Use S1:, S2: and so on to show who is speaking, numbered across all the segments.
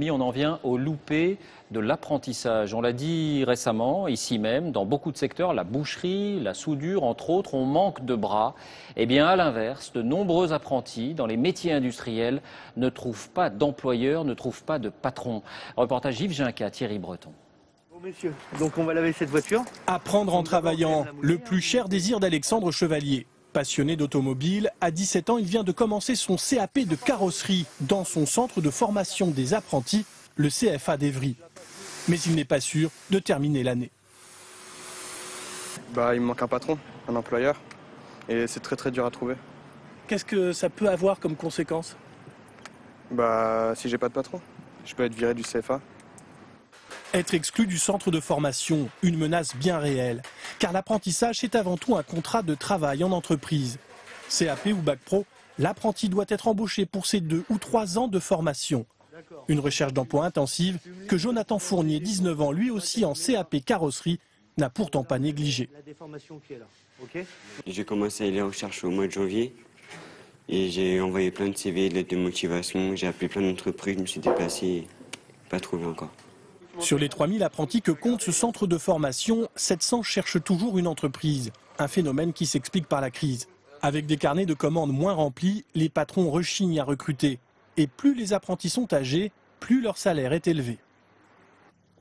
S1: On en vient au loupé de l'apprentissage. On l'a dit récemment, ici même, dans beaucoup de secteurs, la boucherie, la soudure, entre autres, on manque de bras. Eh bien, à l'inverse, de nombreux apprentis dans les métiers industriels ne trouvent pas d'employeurs, ne trouvent pas de patron. Reportage Yves Ginca, Thierry Breton.
S2: Bon, messieurs, donc on va laver cette voiture.
S3: Apprendre en travaillant, le plus cher désir d'Alexandre Chevalier. Passionné d'automobile, à 17 ans, il vient de commencer son CAP de carrosserie dans son centre de formation des apprentis, le CFA d'Evry. Mais il n'est pas sûr de terminer l'année.
S4: Il me manque un patron, un employeur, et c'est très dur à trouver.
S3: Qu'est-ce que ça peut avoir comme conséquence?
S4: Si j'ai pas de patron, je peux être viré du CFA.
S3: Être exclu du centre de formation, une menace bien réelle. Car l'apprentissage, c'est avant tout un contrat de travail en entreprise. CAP ou Bac Pro, l'apprenti doit être embauché pour ses 2 ou 3 ans de formation. Une recherche d'emploi intensive que Jonathan Fournier, 19 ans, lui aussi en CAP carrosserie, n'a pourtant pas négligé.
S5: J'ai commencé à aller en recherche au mois de janvier et j'ai envoyé plein de CV, de lettres de motivation, j'ai appelé plein d'entreprises, je me suis déplacé, pas trouvé encore.
S3: Sur les 3000 apprentis que compte ce centre de formation, 700 cherchent toujours une entreprise. Un phénomène qui s'explique par la crise. Avec des carnets de commandes moins remplis, les patrons rechignent à recruter. Et plus les apprentis sont âgés, plus leur salaire est élevé.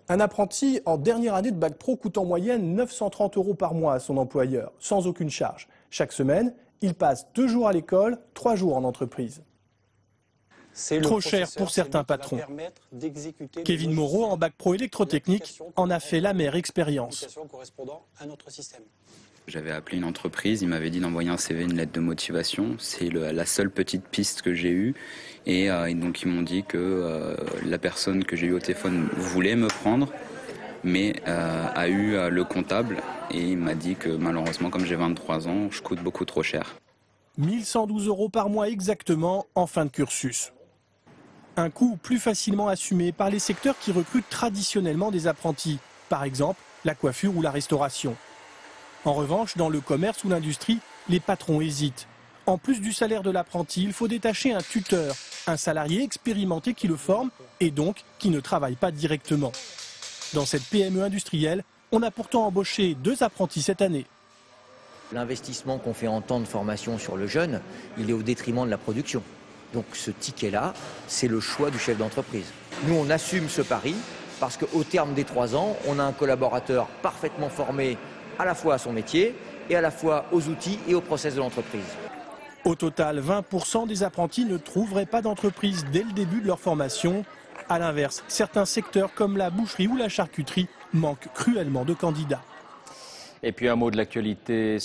S3: Un apprenti en dernière année de Bac Pro coûte en moyenne 930 € par mois à son employeur, sans aucune charge. Chaque semaine, il passe 2 jours à l'école, 3 jours en entreprise. Trop cher pour certains patrons. Kevin Moreau, en Bac Pro électrotechnique, en a fait l'amère expérience.
S6: J'avais appelé une entreprise, ils m'avaient dit d'envoyer un CV, une lettre de motivation. C'est la seule petite piste que j'ai eue. Et donc ils m'ont dit que la personne que j'ai eue au téléphone voulait me prendre, mais a eu le comptable et il m'a dit que malheureusement, comme j'ai 23 ans, je coûte beaucoup trop cher.
S3: 1112 € par mois exactement en fin de cursus. Un coût plus facilement assumé par les secteurs qui recrutent traditionnellement des apprentis, par exemple la coiffure ou la restauration. En revanche, dans le commerce ou l'industrie, les patrons hésitent. En plus du salaire de l'apprenti, il faut détacher un tuteur, un salarié expérimenté qui le forme et donc qui ne travaille pas directement. Dans cette PME industrielle, on a pourtant embauché 2 apprentis cette année.
S7: L'investissement qu'on fait en temps de formation sur le jeune, il est au détriment de la production. Donc ce ticket-là, c'est le choix du chef d'entreprise. Nous, on assume ce pari parce qu'au terme des 3 ans, on a un collaborateur parfaitement formé à la fois à son métier et à la fois aux outils et aux process de l'entreprise.
S3: Au total, 20% des apprentis ne trouveraient pas d'entreprise dès le début de leur formation. A l'inverse, certains secteurs comme la boucherie ou la charcuterie manquent cruellement de candidats.
S1: Et puis un mot de l'actualité.